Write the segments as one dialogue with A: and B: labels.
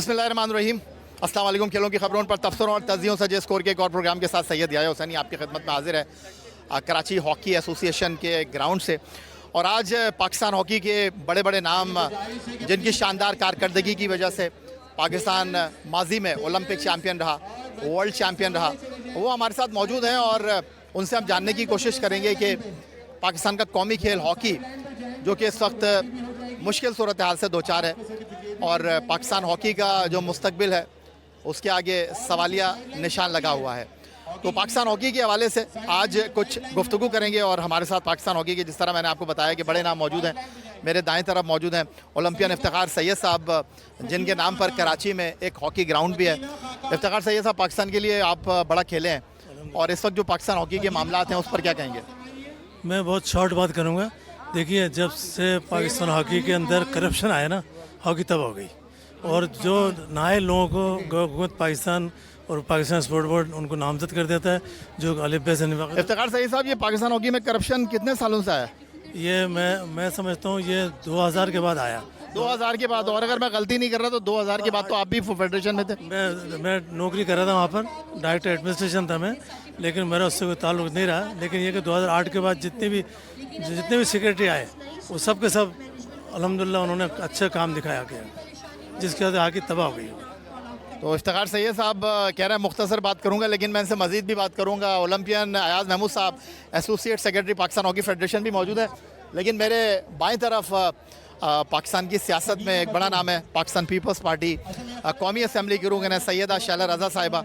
A: बिस्मिल्लाहिर्रहमानिर्रहीम। अस्सलाम वालेकुम। खेलों की खबरों पर तबसरों और तजियों से स्कोर के एक और प्रोग्राम के साथ सैयद याया हुसैनी आपकी खिदमत में हाजिर है कराची हॉकी एसोसिएशन के ग्राउंड से। और आज पाकिस्तान हॉकी के बड़े बड़े नाम जिनकी शानदार कारकर्दगी की वजह से पाकिस्तान माजी में ओलंपिक चैम्पियन रहा, वर्ल्ड चैम्पियन रहा, वो हमारे साथ मौजूद हैं और उनसे हम जानने की कोशिश करेंगे कि पाकिस्तान का कौमी खेल हॉकी जो कि इस वक्त मुश्किल सूरत हाल से दो चार है और पाकिस्तान हॉकी का जो मुस्तकबिल है उसके आगे सवालिया निशान लगा हुआ है। तो पाकिस्तान हॉकी के हवाले से आज कुछ गुफ्तगू करेंगे और हमारे साथ पाकिस्तान हॉकी के, जिस तरह मैंने आपको बताया कि बड़े नाम मौजूद हैं। मेरे दाएं तरफ मौजूद हैं ओलंपियन इफ्तिखार सैयद साहब, जिनके नाम पर कराची में एक हॉकी ग्राउंड भी है। इफ्तिखार सैयद साहब, पाकिस्तान के लिए आप बड़ा खेले हैं और इस वक्त जो पाकिस्तान हॉकी के मामला हैं उस पर क्या कहेंगे?
B: मैं बहुत शॉर्ट बात करूँगा। देखिए, जब से पाकिस्तान हॉकी के अंदर करप्शन आया ना, हॉकी तब हो गई। और जो नए लोगों को हुकूमत पाकिस्तान और पाकिस्तान स्पोर्ट बोर्ड उनको नामजद कर देता है, जो अलिबे से
A: इफ्तिखार सैयद साहब, ये पाकिस्तान हॉकी में करप्शन कितने सालों से आया?
B: ये मैं समझता हूँ ये 2000 के बाद आया।
A: 2000 के बाद? और अगर मैं गलती नहीं कर रहा तो 2000 के बाद तो आप भी फेडरेशन में थे।
B: मैं नौकरी कर रहा था वहाँ पर, डायरेक्टर एडमिनिस्ट्रेशन था मैं, लेकिन मेरा उससे कोई ताल्लुक नहीं रहा। लेकिन ये कि 2008 के बाद जितने भी सेक्रेटरी आए वो सब के सब अल्हम्दुलिल्लाह उन्होंने अच्छा काम दिखाया गया, जिसके वजह से आगे तबाह हो गई।
A: तो इफ्तिखार सैयद साहब कह रहे हैं मुख्तसर बात करूंगा, लेकिन मैं इनसे मजीद भी बात करूंगा। ओलंपियन अयाज महमूद साहब, associate secretary Pakistan hockey federation भी मौजूद है। लेकिन मेरे बाएं तरफ पाकिस्तान की सियासत में एक बड़ा नाम है, पाकिस्तान पीपल्स पार्टी कौमी असम्बली की रुकन है सैयदा शैला रज़ा साहिबा।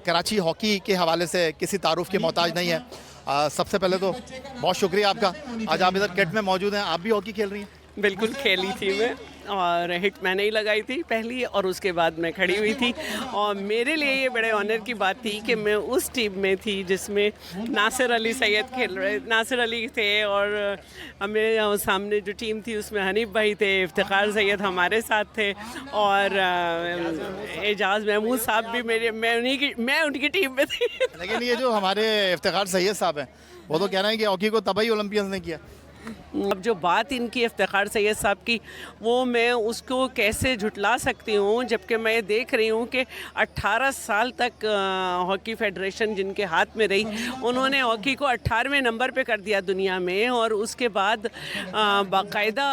A: कराची हॉकी के हवाले से किसी तारुफ की मोहताज नहीं है। सबसे पहले तो बहुत शुक्रिया आपका, आज आप इधर किट में मौजूद हैं। आप भी हॉकी खेल रही हैं?
C: बिल्कुल खेली थी मैं, और हिट मैंने ही लगाई थी पहली, और उसके बाद मैं खड़ी हुई थी। और मेरे लिए ये बड़े ऑनर की बात थी कि मैं उस टीम में थी जिसमें नासिर अली सैयद खेल रहे, नासिर अली थे, और मेरे सामने जो टीम थी उसमें हनीफ भाई थे, इफ्तिखार सैयद हमारे साथ थे, और एजाज महमूद साहब भी मैं उनकी टीम में थी।
A: लेकिन ये जो हमारे इफ्तिखार सैयद साहब हैं वो तो कह रहे हैं कि हॉकी को तबाही ओलंपियंस ने किया।
C: अब जो बात इनकी इफ्तिखार सैयद साहब की, वो मैं उसको कैसे झुटला सकती हूँ, जबकि मैं देख रही हूँ कि 18 साल तक हॉकी फेडरेशन जिनके हाथ में रही, उन्होंने हॉकी को 18वें नंबर पे कर दिया दुनिया में। और उसके बाद बाकायदा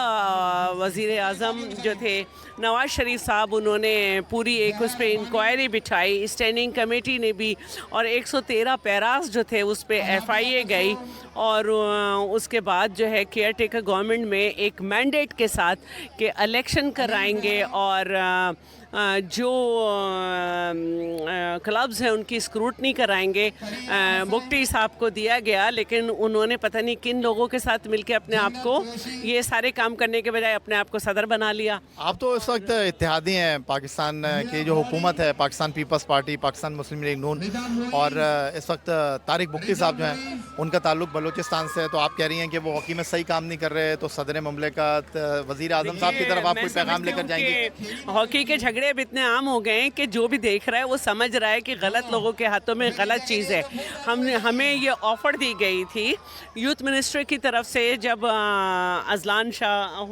C: वज़ीर आज़म जो थे नवाज़ शरीफ साहब, उन्होंने पूरी एक उस पर इंक्वायरी बिठाई, स्टैंडिंग कमेटी ने भी, और 113 पैरास जो थे उस पर FIA गई। और उसके बाद जो है केयर टेकर गवर्नमेंट में एक मैंडेट के साथ कि इलेक्शन कराएंगे और जो क्लब्स हैं उनकी स्क्रूटनी कराएंगे। बुक्टी साहब को दिया गया, लेकिन उन्होंने पता नहीं किन लोगों के साथ मिलकर अपने आप को ये सारे काम करने के बजाय अपने आप को सदर बना लिया।
A: आप तो इस वक्त इत्तेहादी हैं पाकिस्तान की जो हुकूमत है, पाकिस्तान पीपल्स पार्टी, पाकिस्तान मुस्लिम लीग नून, और इस वक्त तारिक बुक्टी साहब जो हैं उनका ताल्लुक बलूचिस्तान से है। तो आप कह रही हैं कि वो हॉकी में सही काम नहीं कर रहे, तो सदर मुमलिकत वज़ीर आज़म साहब की तरफ आप कोई पैगाम लेकर जाएंगे?
C: हॉकी के झगड़े अब इतने आम हो गए हैं कि जो भी देख रहा है वो समझ रहा है कि गलत लोगों के हाथों में गलत चीज़ है। हमें ये ऑफ़र दी गई थी यूथ मिनिस्टर की तरफ से, जब अजलान शाह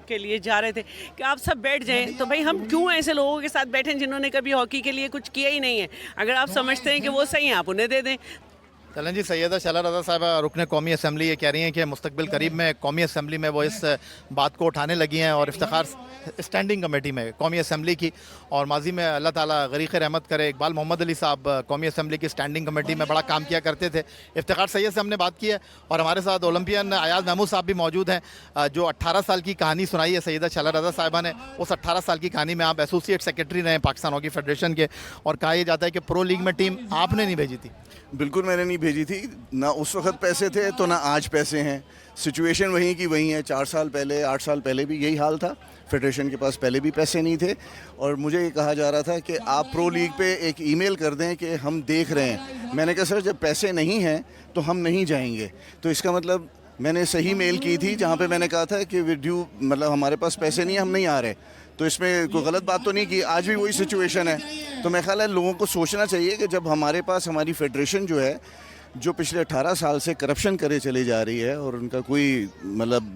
C: के लिए जा रहे थे कि आप सब बैठ जाएं। तो भाई हम क्यों ऐसे लोगों के साथ बैठें जिन्होंने कभी हॉकी के लिए कुछ किया ही नहीं है? अगर आप समझते हैं कि वो सही हैं, आप उन्हें दे दें।
A: चलें जी, सैयदा शैला रज़ा साहिबा रुकन कौमी असम्बली ये कह रही हैं कि मुस्तकबिल करीब में कौमी असम्बली में वो इस बात को उठाने लगी हैं, और इफ्तिखार स्टैंडिंग कमेटी में कौमी असम्बली की, और माजी में अल्लाह ताला गरीक़ रहमत करे इकबाल मोहम्मद अली साहब कौमी असम्बली की स्टैंडिंग कमेटी में बड़ा काम किया करते थे। इफ्तिखार सैयद से हमने बात की है, और हमारे साथ ओलंपियन अयाज महमूद साहब भी मौजूद हैं, जो 18 साल की कहानी सुनाई है सैयदा शैला रज़ा साहिबा ने। उस 18 साल की कहानी में आप एसोसिएट सेक्रेटरी रहे पाकिस्तान हॉकी फेडरेशन के, और कहा यह जाता है कि प्रो लीग में टीम आपने नहीं भेजी थी।
D: बिल्कुल मैंने नहीं भेजी थी, ना उस वक्त पैसे थे तो ना आज पैसे हैं। सिचुएशन वहीं की वहीं है। 4 साल पहले 8 साल पहले भी यही हाल था, फेडरेशन के पास पहले भी पैसे नहीं थे। और मुझे ये कहा जा रहा था कि आप प्रो लीग पे एक ईमेल कर दें कि हम देख रहे हैं। मैंने कहा सर जब पैसे नहीं हैं तो हम नहीं जाएंगे। तो इसका मतलब मैंने सही मेल की थी जहाँ पे मैंने कहा था कि विड्यू मतलब हमारे पास पैसे नहीं है, हम नहीं आ रहे। तो इसमें कोई गलत बात तो नहीं की। आज भी वही सिचुएशन है। तो मेरा ख्याल है लोगों को सोचना चाहिए कि जब हमारे पास हमारी फेडरेशन जो है जो पिछले 18 साल से करप्शन करे चले जा रही है और उनका कोई मतलब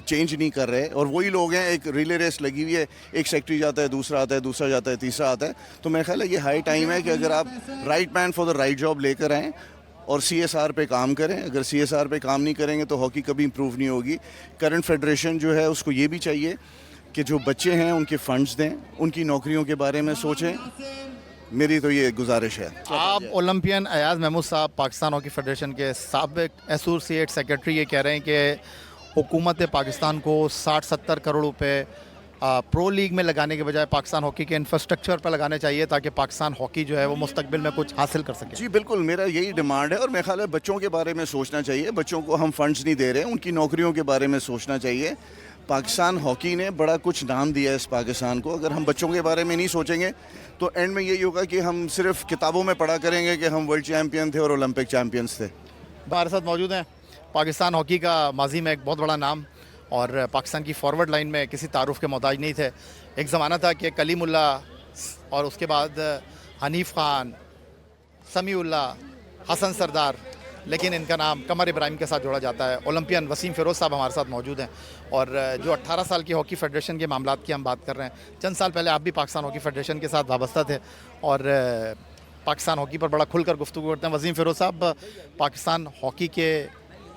D: चेंज नहीं कर रहे, और वही लोग हैं, एक रिले रेस लगी हुई है, एक सेक्रेटरी जाता है, दूसरा आता है, दूसरा जाता है, तीसरा आता है। तो मेरा ख्याल है ये हाई टाइम है कि अगर आप right man for the right job लेकर आएँ और CSR पे काम करें। अगर CSR पे काम नहीं करेंगे तो हॉकी कभी इंप्रूव नहीं होगी। करंट फेडरेशन जो है उसको ये भी चाहिए कि जो बच्चे हैं उनके फंड्स दें, उनकी नौकरियों के बारे में सोचें। मेरी तो ये गुजारिश है।
A: आप ओलंपियन अयाज महमूद साहब पाकिस्तान हॉकी फेडरेशन के साबिक एसोसिएट सेक्रेटरी ये कह रहे हैं कि हुकूमत पाकिस्तान को 60-70 करोड़ रुपए प्रो लीग में लगाने के बजाय पाकिस्तान हॉकी के इंफ्रास्ट्रक्चर पर लगाने चाहिए ताकि पाकिस्तान हॉकी जो है वो मुस्तकबिल में कुछ हासिल कर सके।
D: जी बिल्कुल, मेरा यही डिमांड है, और मेरे ख्याल है बच्चों के बारे में सोचना चाहिए। बच्चों को हम फंड्स नहीं दे रहे, उनकी नौकरियों के बारे में सोचना चाहिए। पाकिस्तान हॉकी ने बड़ा कुछ नाम दिया है इस पाकिस्तान को। अगर हम बच्चों के बारे में नहीं सोचेंगे तो एंड में यही होगा कि हम सिर्फ किताबों में पढ़ा करेंगे कि हम वर्ल्ड चैम्पियन थे और ओलंपिक चैम्पियंस थे।
A: हमारे साथ मौजूद हैं पाकिस्तान हॉकी का माजी में एक बहुत बड़ा नाम, और पाकिस्तान की फॉरवर्ड लाइन में किसी तारुफ के मोहताज नहीं थे। एक ज़माना था कि कलीमुल्ला और उसके बाद हनीफ खान, समीउल्ला, हसन सरदार, लेकिन इनका नाम कमर इब्राहिम के साथ जोड़ा जाता है। ओलंपियन वसीम फ़िरोज़ साहब हमारे साथ मौजूद हैं, और जो 18 साल की हॉकी फेडरेशन के मामलात की हम बात कर रहे हैं। चंद साल पहले आप भी पाकिस्तान हॉकी फेडरेशन के साथ वाबस्ता थे और पाकिस्तान हॉकी पर बड़ा खुलकर गुफ्तगू करते हैं। वसीम फ़िरोज़ साहब, पाकिस्तान हॉकी के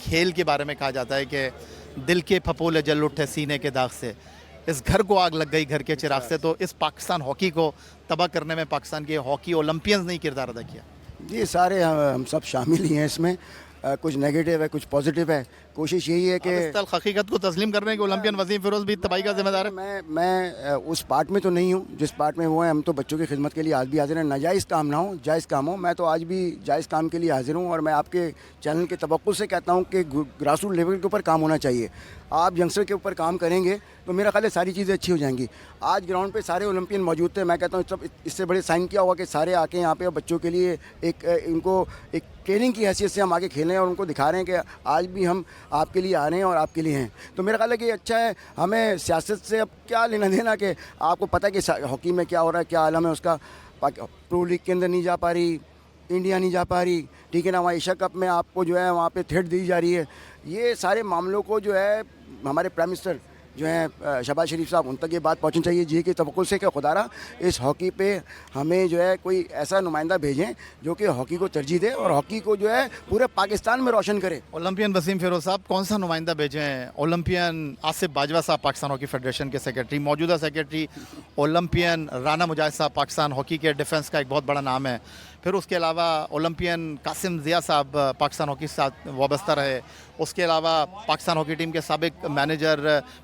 A: खेल के बारे में कहा जाता है कि दिल के फपोले जल उठे सीने के दाग से, इस घर को आग लग गई घर के चिराग से। तो इस पाकिस्तान हॉकी को तबाह करने में पाकिस्तान के हॉकी ओलंपियंस ने किरदार अदा किया।
E: ये सारे हम सब शामिल ही हैं इसमें। कुछ नेगेटिव है, कुछ पॉजिटिव है। कोशिश यही है कि
A: इस हकीकत को तस्लीम कर रहे हैं कि ओलंपियन वसीम फ़िरोज़ भी तबाही का जिम्मेदार है।
E: मैं उस पार्ट में तो नहीं हूँ जिस पार्ट में वो है। हम तो बच्चों की खिदमत के लिए आज भी हाजिर हैं। नाजायज़ काम ना हो, जायज़ काम हो। मैं तो आज भी जायज़ काम के लिए हाजिर हूँ, और मैं आपके चैनल के तवक्कुल से कहता हूँ कि ग्रास रूट लेवल के ऊपर काम होना चाहिए। आप यंगस्टर के ऊपर काम करेंगे तो मेरा ख्याल है सारी चीज़ें अच्छी हो जाएंगी। आज ग्राउंड पे सारे ओलंपियन मौजूद थे। मैं कहता हूँ सब इससे बड़े साइन किया होगा कि सारे आके यहाँ पे बच्चों के लिए इनको एक ट्रेनिंग की हैसियत से हम आगे खेलें, और उनको दिखा रहे हैं कि आज भी हम आपके लिए आ रहे हैं और आपके लिए हैं। तो मेरा ख्याल है कि अच्छा है। हमें सियासत से अब क्या लेना देना कि आपको पता है कि हॉकी में क्या हो रहा है, क्या आलम है उसका। प्रो लीग के अंदर नहीं जा पा रही, इंडिया नहीं जा पा रही, ठीक है ना। वहाँ एशिया कप में आपको जो है वहाँ पे थ्रेट दी जा रही है। ये सारे मामलों को जो है हमारे प्राइम मिनिस्टर जो हैं शहबाज शरीफ साहब, उन तक ये बात पहुँचनी चाहिए जी के तवक्कुल से कि खुदारा इस हॉकी पे हमें जो है कोई ऐसा नुमाइंदा भेजें जो कि हॉकी को तरजीह दे और हॉकी को जो है पूरे पाकिस्तान में रोशन करे।
A: ओलंपियन वसीम फ़िरोज़ साहब कौन सा नुमाइंदा भेजें? ओलंपियन आसिफ बाजवा साहब पाकिस्तान हॉकी फेडरेशन के सेक्रेटरी, मौजूदा सेक्रेटरी ओलंपियन राना मुजाहिद साहब पाकिस्तान हॉकी के डिफेंस का एक बहुत बड़ा नाम है। फिर उसके अलावा ओलंपियन कासिम ज़िया साहब पाकिस्तान हॉकी के साथ वाबस्ता रहे। उसके अलावा पाकिस्तान हॉकी टीम के साबिक manager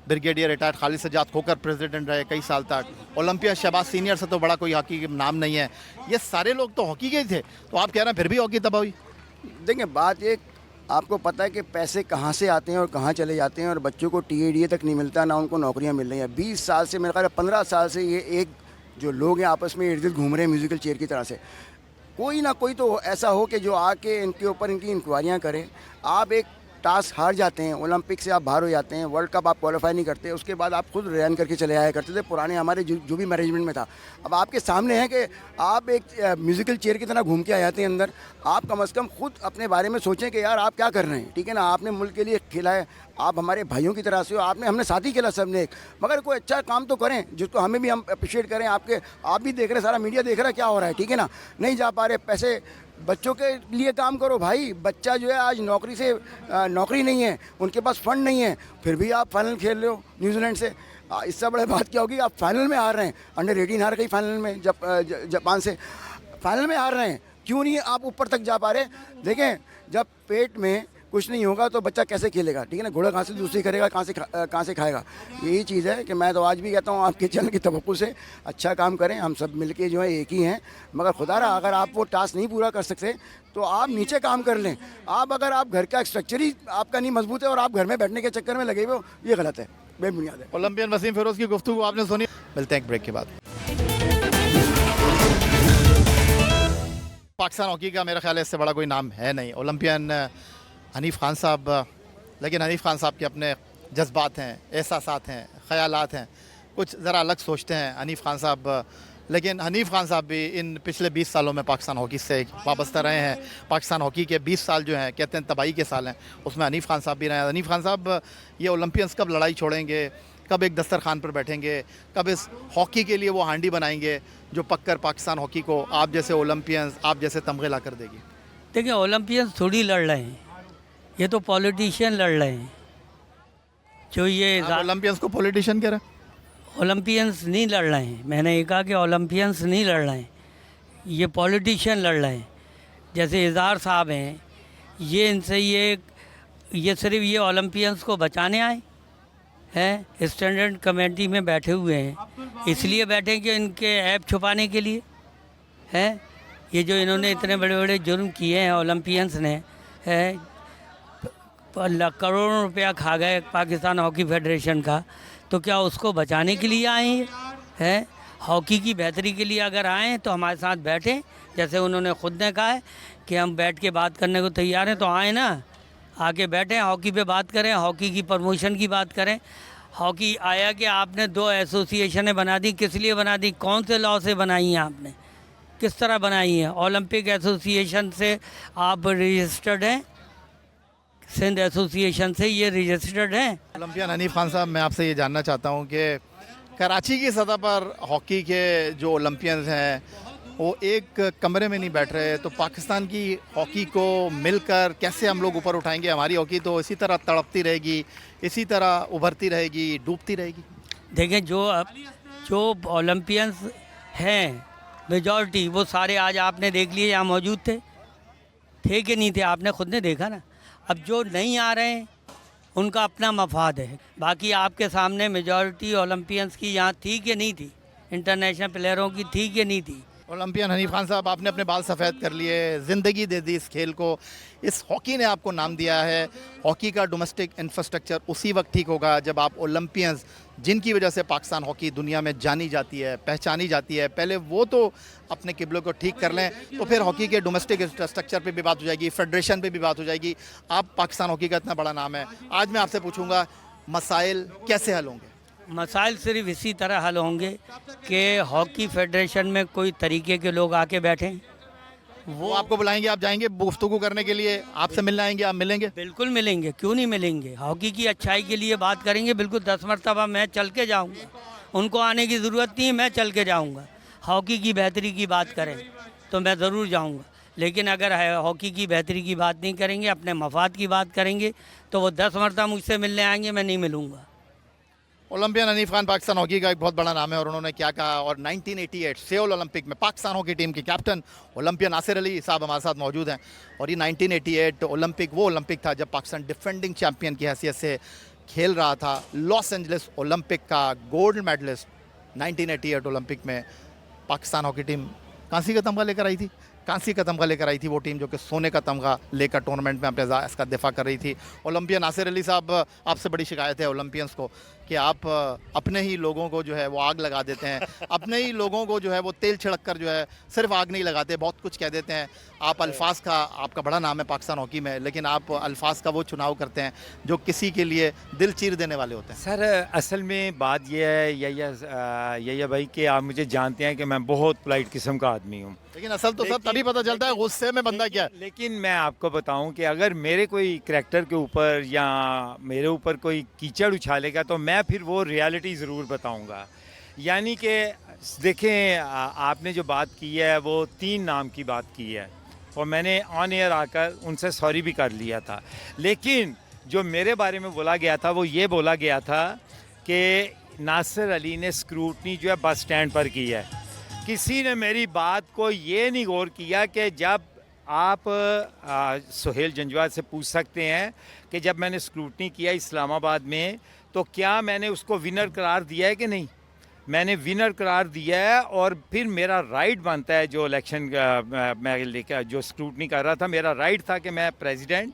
A: brigadier retired Khalid Sajjad Khokhar president रहे कई साल तक। ओलंपिया शहबाज सीनियर से तो बड़ा कोई हॉकी का नाम नहीं है। ये सारे लोग तो हॉकी के ही थे, तो आप कह रहे हैं फिर भी हॉकी तबाह हुई?
E: देखिए बात ये, आपको पता है कि पैसे कहाँ से आते हैं और कहाँ चले जाते हैं, और बच्चों को TADA तक नहीं मिलता, ना उनको नौकरियाँ मिल रही हैं। 20 साल से, मेरे ख्याल है 15 साल से ये एक जो लोग हैं आपस में इर्द गिर्द घूम रहे हैं म्यूज़िकल चेयर की तरह से। कोई ना कोई तो ऐसा हो कि जो आके इनके ऊपर इनकी इंक्वायरियाँ करे। आप एक टास्क हार जाते हैं, ओलंपिक से आप बाहर हो जाते हैं, वर्ल्ड कप आप क्वालिफाई नहीं करते, उसके बाद आप खुद रिजाइन करके चले आया करते थे पुराने हमारे जो भी मैनेजमेंट में था। अब आपके सामने है कि आप एक म्यूज़िकल चेयर की तरह घूम के आ जाते हैं अंदर। आप कम से कम खुद अपने बारे में सोचें कि यार आप क्या कर रहे हैं, ठीक है ना। आपने मुल्क के लिए खेला है, आप हमारे भाइयों की तरह से हो, हमने साथ ही खेला सबने एक, मगर कोई अच्छा काम तो करें जिसको हमें भी हम अप्रिशिएट करें। आप भी देख रहे हैं, सारा मीडिया देख रहा है क्या हो रहा है, ठीक है ना। नहीं जा पा रहे पैसे, बच्चों के लिए काम करो भाई। बच्चा जो है आज नौकरी नहीं है, उनके पास फंड नहीं है, फिर भी आप फाइनल खेल रहे हो न्यूजीलैंड से। इससे बड़ी बात क्या होगी, आप फाइनल में हार रहे हैं। अंडर 18 हार गई फाइनल में जापान से, फाइनल में हार रहे हैं। क्यों नहीं आप ऊपर तक जा पा रहे? देखें, जब पेट में कुछ नहीं होगा तो बच्चा कैसे खेलेगा, ठीक है ना। घोड़ा कहाँ से दूसरी करेगा, कहाँ से खाएगा। यही चीज़ है कि मैं तो आज भी कहता हूँ आपके चैनल की तवक्कुल से अच्छा काम करें। हम सब मिलके जो है एक ही हैं, मगर खुदारा अगर आप वो टास्क नहीं पूरा कर सकते तो आप नीचे काम कर लें। अगर आप घर का स्ट्रक्चर ही आपका नहीं मजबूत है और आप घर में बैठने के चक्कर में लगे हुए हो, ये गलत है, बेबुनियाद है।
A: ओलंपियन वसीम फ़िरोज़ की गुफ्तगू आपने सुनी। मिलते हैं एक ब्रेक के बाद। पाकिस्तान हॉकी का मेरा ख्याल है इससे बड़ा कोई नाम है नहीं। ओलंपियन हनीफ खान साहब, लेकिन हनीफ खान साहब के अपने जज्बात हैं, एहसासात हैं, ख़यालात हैं, कुछ ज़रा अलग सोचते हैं। हनीफ खान साहब लेकिन हनीफ खान साहब भी इन पिछले 20 सालों में पाकिस्तान हॉकी से वाबस्ता रहे हैं। पाकिस्तान हॉकी के 20 साल जो हैं कहते हैं तबाही के साल हैं, उसमें हनीफ खान साहब भी रहे हैं। हनीफ खान साहब, ये ओलंपियंस कब लड़ाई छोड़ेंगे, कब एक दस्तरखान पर बैठेंगे, कब इस हॉकी के लिए वो हांडी बनाएंगे जो पक्कर पाकिस्तान हॉकी को आप जैसे ओलंपियंस, आप जैसे तमगे ला कर देगी?
F: देखिए, ओलंपियंस थोड़ी लड़ रहे हैं, ये तो पॉलिटिशियन लड़ रहे हैं। जो ये
A: आप ओलंपियंस को पॉलिटिशियन कह रहे हैं?
F: ओलंपियंस नहीं लड़ रहे हैं, मैंने ये कहा कि ओलंपियंस नहीं लड़ रहे हैं, ये पॉलिटिशियन लड़ रहे हैं। जैसे इज़हार साहब हैं, ये इनसे ये सिर्फ ये ओलंपियंस को बचाने आए हैं, स्टैंडर्ड कमेटी में बैठे हुए हैं, इसलिए बैठे कि इनके ऐप छुपाने के लिए हैं। ये जो इन्होंने इतने बड़े बड़े जुर्म किए हैं ओलंपियंस ने, है करोड़ों रुपया खा गए पाकिस्तान हॉकी फेडरेशन का, तो क्या उसको बचाने के लिए आए हैं? हॉकी की बेहतरी के लिए अगर आए तो हमारे साथ बैठें, जैसे उन्होंने ख़ुद ने कहा है कि हम बैठ के बात करने को तैयार हैं, तो आए ना, आके बैठें, हॉकी पे बात करें, हॉकी की प्रमोशन की बात करें। हॉकी आया कि आपने 2 एसोसिएशनें बना दी, किस लिए बना दी, कौन से लॉ से बनाई हैं आपने, किस तरह बनाई हैं? ओलंपिक एसोसिएशन से आप रजिस्टर्ड हैं, सिंध एसोसिएशन से ये रजिस्टर्ड हैं।
A: ओलंपियन हनीफ खान साहब, मैं आपसे ये जानना चाहता हूँ कि कराची की सतह पर हॉकी के जो ओलंपियंस हैं वो एक कमरे में नहीं बैठ रहे, तो पाकिस्तान की हॉकी को मिलकर कैसे हम लोग ऊपर उठाएंगे? हमारी हॉकी तो इसी तरह तड़पती रहेगी, इसी तरह उभरती रहेगी, डूबती रहेगी।
F: देखें, जो ओलंपियंस हैं मेजॉरिटी, वो सारे आज आपने देख लिए, यहाँ मौजूद थे कि नहीं थे, आपने खुद ने देखा ना। अब जो नहीं आ रहे हैं उनका अपना मफाद है, बाकी आपके सामने मेजॉरिटी ओलंपियंस की यहाँ थी कि नहीं थी, इंटरनेशनल प्लेयरों की थी कि नहीं थी।
A: ओलंपियन हनीफ खान साहब, आपने अपने बाल सफ़ेद कर लिए, ज़िंदगी दे दी इस खेल को, इस हॉकी ने आपको नाम दिया है। हॉकी का डोमेस्टिक इंफ्रास्ट्रक्चर उसी वक्त ठीक होगा जब आप ओलंपियंस, जिनकी वजह से पाकिस्तान हॉकी दुनिया में जानी जाती है, पहचानी जाती है, पहले वो तो अपने किबलों को ठीक कर लें, तो फिर हॉकी के डोमेस्टिक इंफ्रास्ट्रक्चर पे भी बात हो जाएगी, फेडरेशन पे भी बात हो जाएगी। आप पाकिस्तान हॉकी का इतना बड़ा नाम है, आज मैं आपसे पूछूंगा मसाइल कैसे हल होंगे?
F: मसाइल सिर्फ इसी तरह हल होंगे कि हॉकी फेडरेशन में कोई तरीके के लोग आके बैठें,
A: वो आपको बुलाएंगे, आप जाएंगे गुफ्तगू करने के लिए, आपसे मिलने आएंगे, आप मिलेंगे?
F: बिल्कुल मिलेंगे, क्यों नहीं मिलेंगे। हॉकी की अच्छाई के लिए बात करेंगे, बिल्कुल 10 मरतबा मैं चल के जाऊँगा, उनको आने की ज़रूरत नहीं है, मैं चल के जाऊँगा। हॉकी की बेहतरी की बात करें तो मैं ज़रूर जाऊँगा, लेकिन अगर हॉकी की बेहतरी की बात नहीं करेंगे, अपने मफाद की बात करेंगे, तो वो 10 मरतबा मुझसे मिलने आएंगे, मैं नहीं मिलूँगा।
A: ओलंपियन हनीफ खान पाकिस्तान हॉकी का एक बहुत बड़ा नाम है, और उन्होंने क्या कहा, और 1988 सियोल ओलंपिक में पाकिस्तान हॉकी टीम के कैप्टन ओलंपियन नासिर अली साहब हमारे साथ मौजूद हैं। और ये 1988 ओलंपिक वो ओलंपिक था जब पाकिस्तान डिफेंडिंग चैम्पियन की हैसियत से खेल रहा था। लॉस एंजलिस ओलंपिक का गोल्ड मेडलिस्ट 1988 ओलंपिक में पाकिस्तान हॉकी टीम कांसी का तमगा लेकर आई थी, कांसी का तमगा लेकर आई थी वो टीम जो कि सोने का तमगा लेकर टूर्नामेंट में अपने इसका दिफा कर रही थी। ओलंपियन नासिर अली साहब, आपसे बड़ी शिकायत है ओलंपियंस को कि आप अपने ही लोगों को जो है वो आग लगा देते हैं, अपने ही लोगों को जो है वो तेल छिड़क कर जो है सिर्फ आग नहीं लगाते, बहुत कुछ कह देते हैं। आप अल्फाज का, आपका बड़ा नाम है पाकिस्तान हॉकी में, लेकिन आप अल्फाज का वो चुनाव करते हैं जो किसी के लिए दिल चीर देने वाले होते हैं।
G: सर, असल में बात यह है यही भाई कि आप मुझे जानते हैं कि मैं बहुत पोलाइट किस्म का आदमी हूँ,
A: लेकिन असल तो सब तभी पता चलता है गुस्से में बंदा क्या है।
G: लेकिन मैं आपको बताऊं कि अगर मेरे कोई करैक्टर के ऊपर या मेरे ऊपर कोई कीचड़ उछालेगा तो मैं फिर वो रियलिटी ज़रूर बताऊंगा। यानी कि देखें, आपने जो बात की है वो 3 नाम की बात की है, और मैंने ऑन एयर आकर उनसे सॉरी भी कर लिया था, लेकिन जो मेरे बारे में बोला गया था वो ये बोला गया था कि नासिर अली ने स्क्रूटनी जो है बस स्टैंड पर की है। किसी ने मेरी बात को ये नहीं गौर किया कि जब आप सुहेल जंजवा से पूछ सकते हैं कि जब मैंने स्क्रूटनी किया इस्लामाबाद में तो क्या मैंने उसको विनर करार दिया है कि नहीं। मैंने विनर करार दिया है, और फिर मेरा राइट बनता है, जो इलेक्शन मैं लेकर जो स्क्रूटनी कर रहा था, मेरा राइट था कि मैं प्रेसिडेंट,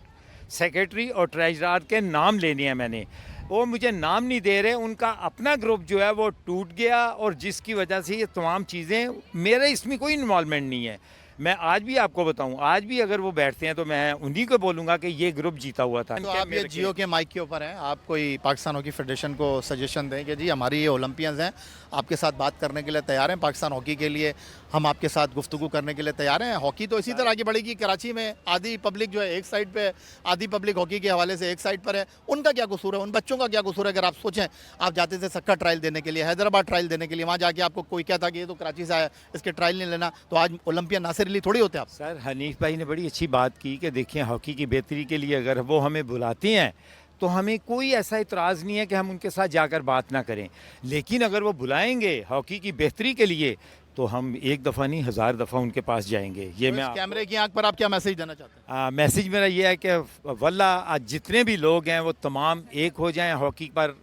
G: सेक्रेटरी और ट्रेजरर के नाम लेने हैं। मैंने वो मुझे नाम नहीं दे रहे, उनका अपना ग्रुप जो है वो टूट गया, और जिसकी वजह से ये तमाम चीज़ें, मेरे इसमें कोई इन्वॉल्वमेंट नहीं है। मैं आज भी आपको बताऊं, आज भी अगर वो बैठते हैं तो मैं उन्हीं को बोलूँगा कि ये ग्रुप जीता हुआ था।
A: तो आप ये जियो के माइक के ऊपर हैं, आप कोई पाकिस्तान हॉकी फेडरेशन को सजेशन दें कि जी हमारी ये ओलंपियंस हैं, आपके साथ बात करने के लिए तैयार हैं, पाकिस्तान हॉकी के लिए हम आपके साथ गुफ्तगू करने के लिए तैयार हैं। हॉकी तो इसी तरह आगे बढ़ेगी। कराची में आधी पब्लिक जो है एक साइड पे, आधी पब्लिक हॉकी के हवाले से एक साइड पर है। उनका क्या कसूर है, उन बच्चों का क्या कसूर है? अगर आप सोचें, आप जाते थे सक्का ट्रायल देने के लिए, हैदराबाद ट्रायल देने के लिए, वहाँ जाके आपको कोई कहता कि ये तो कराची से आया, इसके ट्रायल नहीं लेना, तो आज ओलंपियन नासिर अली थोड़ी होते आप।
G: सर हनीफ भाई ने बड़ी अच्छी बात की कि देखिए हॉकी की बेहतरी के लिए अगर वो हमें बुलाते हैं तो हमें कोई ऐसा इतराज़ नहीं है कि हम उनके साथ जाकर बात ना करें, लेकिन अगर वो बुलाएंगे हॉकी की बेहतरी के लिए तो हम एक दफ़ा नहीं 1000 दफ़ा उनके पास जाएंगे। ये मैं
A: कैमरे की आंख पर आप क्या मैसेज देना चाहते हैं?
G: मैसेज मेरा ये है कि वल्ला आज जितने भी लोग हैं वो तमाम एक हो जाएं हॉकी पर।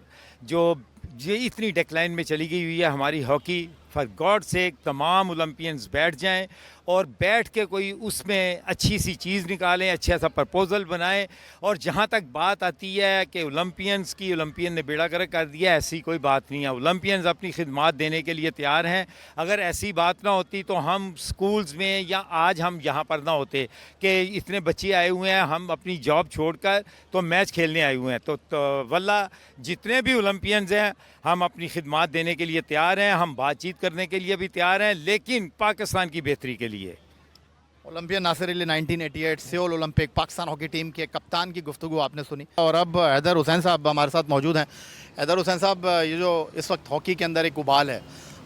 G: जो ये इतनी डेक्लाइन में चली गई हुई है हमारी हॉकी, फॉर गॉड से तमाम ओलंपियंस बैठ जाएं और बैठ के कोई उसमें अच्छी सी चीज़ निकालें, अच्छा सा प्रपोज़ल बनाएं। और जहाँ तक बात आती है कि ओलंपियंस की, ओलंपियन ने बेड़ा गर्क कर दिया, ऐसी कोई बात नहीं है। ओलंपियंस अपनी खिदमात देने के लिए तैयार हैं। अगर ऐसी बात ना होती तो हम स्कूल्स में या आज हम यहाँ पर ना होते कि इतने बच्चे आए हुए हैं, हम अपनी जॉब छोड़कर तो मैच खेलने आए हुए हैं। तो वल्ला जितने भी ओलंपियंस हैं हम अपनी खिदमात देने के लिए तैयार हैं, हम बातचीत करने के लिए भी तैयार हैं, लेकिन पाकिस्तान की बेहतरी के लिए।
A: Olympian Nasir Ali 1988 Seoul Olympic Pakistan hockey team के कप्तान की गुफ्तगू आपने सुनी। और अब हैदर हुसैन साहब हमारे साथ मौजूद हैं। हैदर हुसैन साहब, ये जो इस वक्त हॉकी के अंदर एक उबाल है,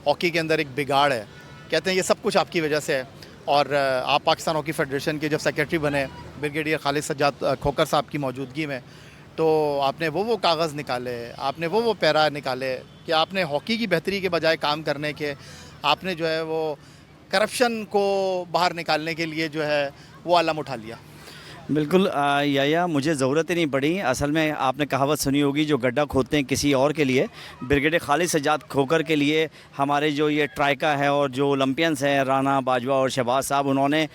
A: हॉकी के अंदर एक बिगाड़ है, कहते हैं ये सब कुछ आपकी वजह से है। और आप पाकिस्तान हॉकी फेडरेशन के जब सेक्रेटरी बने ब्रिगेडियर खालिद सज्जाद खोकर साहब की मौजूदगी में, तो आपने वो कागज़ निकाले, आपने वो पैरा निकाले कि आपने हॉकी की बेहतरी के बजाय काम करने के, आपने जो है वो करप्शन को बाहर निकालने के लिए जो है वो आलम उठा लिया।
H: बिल्कुल या मुझे ज़रूरत ही नहीं पड़ी। असल में आपने कहावत सुनी होगी, जो गड्ढा खोदते हैं किसी और के लिए, ब्रिगेडियर खालिद सज्जाद खोकर के लिए हमारे जो ये ट्राइका है और जो ओलंपियंस हैं राना बाजवा और शहबाज साहब, उन्होंने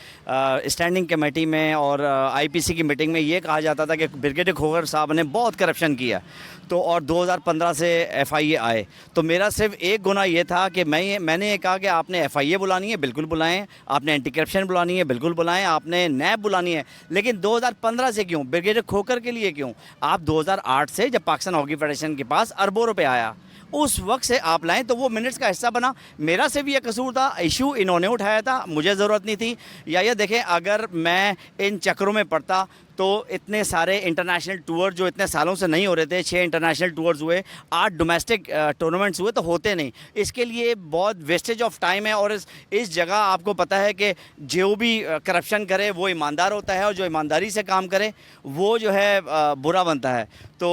H: स्टैंडिंग कमेटी में और आईपीसी की मीटिंग में ये कहा जाता था कि ब्रिगेडियर खोकर साहब ने बहुत करप्शन किया। तो और 2015 से FIA आए, तो मेरा सिर्फ एक गुना ये था कि मैंने ये कहा कि आपने FIA बुलानी है, बिल्कुल बुलाएं, आपने एंटी करप्शन बुलानी है, बिल्कुल बुलाएं, आपने नैब बुलानी है, लेकिन 2015 से क्यों? ब्रिगेडियर खोकर के लिए क्यों? आप 2008 से जब पाकिस्तान हॉकी फेडरेशन के पास अरबों रुपए आया, उस वक्त से आप लाएं तो वो मिनट्स का हिस्सा बना। मेरा सिर्फ ये कसूर था, इशू इन्होंने उठाया था, मुझे ज़रूरत नहीं थी। या ये देखें, अगर मैं इन चक्रों में पड़ता तो इतने सारे इंटरनेशनल टूर जो इतने सालों से नहीं हो रहे थे, 6 इंटरनेशनल टूर्स हुए, 8 डोमेस्टिक टूर्नामेंट्स हुए, तो होते नहीं। इसके लिए बहुत वेस्टेज ऑफ टाइम है। और इस जगह आपको पता है कि जो भी करप्शन करे वो ईमानदार होता है, और जो ईमानदारी से काम करे वो जो है बुरा बनता है। तो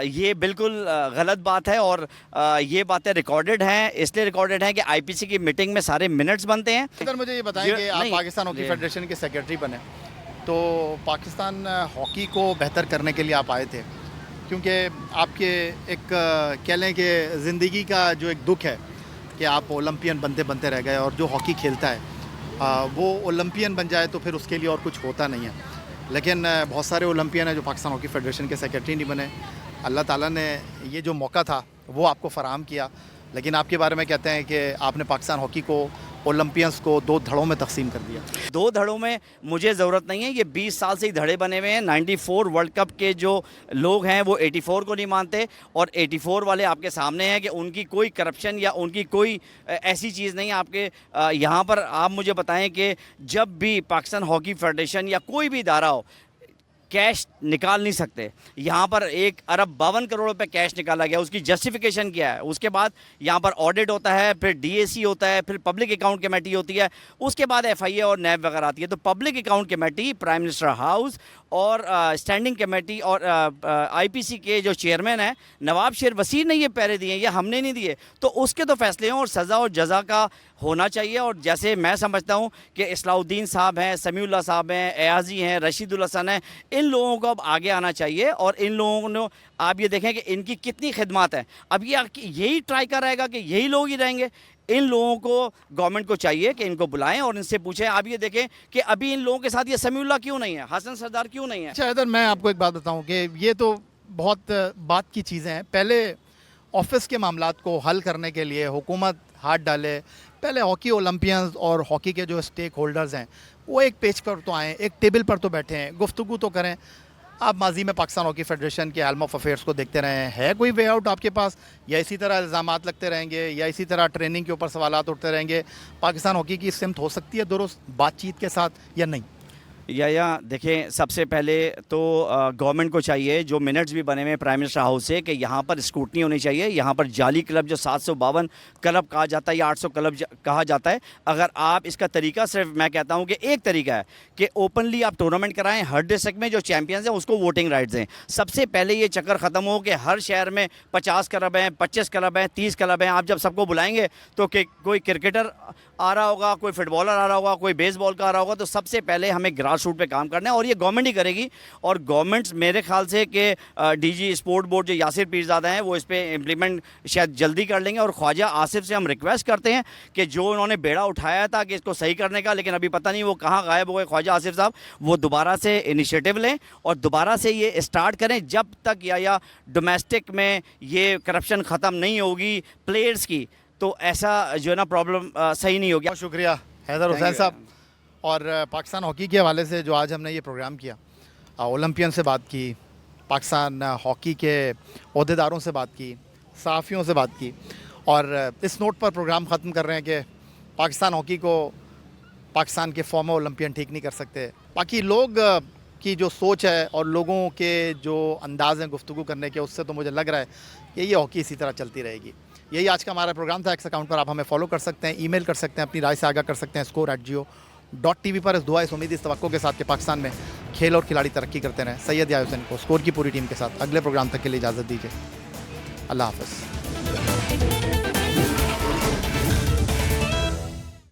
H: ये बिल्कुल गलत बात है, और ये बातें रिकॉर्डेड हैं। इसलिए रिकॉर्डेड हैं कि IPC की मीटिंग में सारे मिनट्स बनते हैं।
A: अगर मुझे ये बताएं कि आप पाकिस्तान हॉकी फेडरेशन के सेक्रेटरी बने, तो पाकिस्तान हॉकी को बेहतर करने के लिए आप आए थे, क्योंकि आपके एक कह लें कि ज़िंदगी का जो एक दुख है कि आप ओलंपियन बनते बनते रह गए, और जो हॉकी खेलता है वो ओलंपियन बन जाए तो फिर उसके लिए और कुछ होता नहीं है। लेकिन बहुत सारे ओलंपियन हैं जो पाकिस्तान हॉकी फेडरेशन के सेक्रेटरी नहीं बने। अल्लाह ताला ने ये जो मौका था वो आपको फ़राहम किया, लेकिन आपके बारे में कहते हैं कि आपने पाकिस्तान हॉकी को, ओलंपियंस को 2 धड़ों में तकसीम कर दिया।
H: 2 धड़ों में मुझे ज़रूरत नहीं है। ये 20 साल से ही धड़े बने हुए हैं। 94 वर्ल्ड कप के जो लोग हैं वो 84 को नहीं मानते, और 84 वाले आपके सामने हैं कि उनकी कोई करप्शन या उनकी कोई ऐसी चीज़ नहीं। आपके यहाँ पर आप मुझे बताएं कि जब भी पाकिस्तान हॉकी फेडरेशन या कोई भी इदारा हो, कैश निकाल नहीं सकते। यहाँ पर 1 अरब 52 करोड़ रुपए कैश निकाला गया, उसकी जस्टिफिकेशन क्या है? उसके बाद यहाँ पर ऑडिट होता है, फिर DAC होता है, फिर पब्लिक अकाउंट कमेटी होती है, उसके बाद FIA और नैब वगैरह आती है। तो public account committee, prime minister house और स्टैंडिंग कमेटी और IPC के जो चेयरमैन हैं नवाब शेर वसीर ने ये पैरे दिए, ये हमने नहीं दिए। तो उसके तो फैसले हों और सज़ा और जज़ा का होना चाहिए। और जैसे मैं समझता हूँ कि इस्लाउद्दीन साहब हैं, समीउल्लाह साहब हैं, एयाजी हैं, रशीदुल हसन हैं, इन लोगों को अब आगे आना चाहिए। और इन लोगों ने, आप ये देखें कि इनकी कितनी खिदमत है। अब ये यही ट्राई कर रहेगा कि यही लोग ही रहेंगे? इन लोगों को, गवर्नमेंट को चाहिए कि इनको बुलाएं और इनसे पूछें। आप ये देखें कि अभी इन लोगों के साथ ये समीउल्लाह क्यों नहीं है, हसन सरदार क्यों नहीं है?
A: अच्छा हैदर, मैं आपको एक बात बताऊं कि ये तो बहुत बात की चीज़ें हैं। पहले ऑफिस के मामलात को हल करने के लिए हुकूमत हाथ डाले, पहले हॉकी ओलंपियंस और हॉकी के जो स्टेक होल्डर्स हैं वो एक पेज पर तो आएँ, एक टेबल पर तो बैठें, गुफ्तगू तो करें। आप माजी में पाकिस्तान हॉकी फेडरेशन के हेल्म ऑफ अफेयर्स को देखते रहे हैं, है कोई वे आउट आपके पास, या इसी तरह इल्ज़ामात लगते रहेंगे, या इसी तरह ट्रेनिंग के ऊपर सवालात उठते रहेंगे? पाकिस्तान हॉकी की सिमत हो सकती है दुरुस्त बातचीत के साथ या नहीं?
H: या देखें, सबसे पहले तो गवर्नमेंट को चाहिए, जो मिनट्स भी बने हुए प्राइम मिनिस्टर हाउस से, कि यहाँ पर स्क्रूटनी होनी चाहिए। यहाँ पर जाली क्लब जो 752 क्लब कहा जाता है या 800 क्लब कहा जाता है, अगर आप इसका तरीका, सिर्फ मैं कहता हूँ कि एक तरीका है कि ओपनली आप टूर्नामेंट कराएं, हर डिस्ट्रिक्ट में जो चैम्पियंस हैं उसको वोटिंग राइट्स दें। सबसे पहले ये चक्कर ख़त्म हो कि हर शहर में 50 क्लब हैं, 25 क्लब हैं, 30 क्लब हैं। आप जब सबको बुलाएंगे तो कि कोई क्रिकेटर आ रहा होगा, कोई फुटबॉलर आ रहा होगा, कोई बेसबॉल का आ रहा होगा, तो सबसे पहले हमें ग्रास रूट पे काम करना है और ये गवर्नमेंट ही करेगी। और गवर्नमेंट्स मेरे ख्याल से कि डीजी स्पोर्ट बोर्ड जो यासिर पीरज़ादा हैं वो इस पे इम्प्लीमेंट शायद जल्दी कर लेंगे। और ख्वाजा आसिफ से हम रिक्वेस्ट करते हैं कि जो उन्होंने बेड़ा उठाया था कि इसको सही करने का, लेकिन अभी पता नहीं वो कहाँ गायब हो गए ख्वाजा आसिफ साहब, वो दोबारा से इनिशिएटिव लें और दोबारा से ये स्टार्ट करें। जब तक या डोमेस्टिक में ये करप्शन ख़त्म नहीं होगी प्लेयर्स की, तो ऐसा जो है ना प्रॉब्लम सही नहीं होगी।
A: बहुत शुक्रिया हैदर हुसैन साहब। और पाकिस्तान हॉकी के हवाले से जो आज हमने ये प्रोग्राम किया, ओलंपियन से बात की, पाकिस्तान हॉकी के अहदेदारों से बात की, सहाफ़ियों से बात की, और इस नोट पर प्रोग्राम ख़त्म कर रहे हैं कि पाकिस्तान हॉकी को पाकिस्तान के फॉर्मर ओलंपियन ठीक नहीं कर सकते। बाकी लोग की जो सोच है और लोगों के जो अंदाज़ हैं गुफ्तगू करने के, उससे तो मुझे लग रहा है कि ये हॉकी इसी तरह चलती रहेगी। यही आज का हमारा प्रोग्राम था। एक्स अकाउंट पर आप हमें फॉलो कर सकते हैं, ईमेल कर सकते हैं, अपनी राय से आगाह कर सकते हैं score@geo.tv पर। इस दुआ, इस उम्मीद, इस तवक्को के साथ कि पाकिस्तान में खेल और खिलाड़ी तरक्की करते रहें। सैयद याया हुसैन को स्कोर की पूरी टीम के साथ अगले प्रोग्राम तक के लिए इजाज़त दीजिए। अल्लाह हाफ़िज़।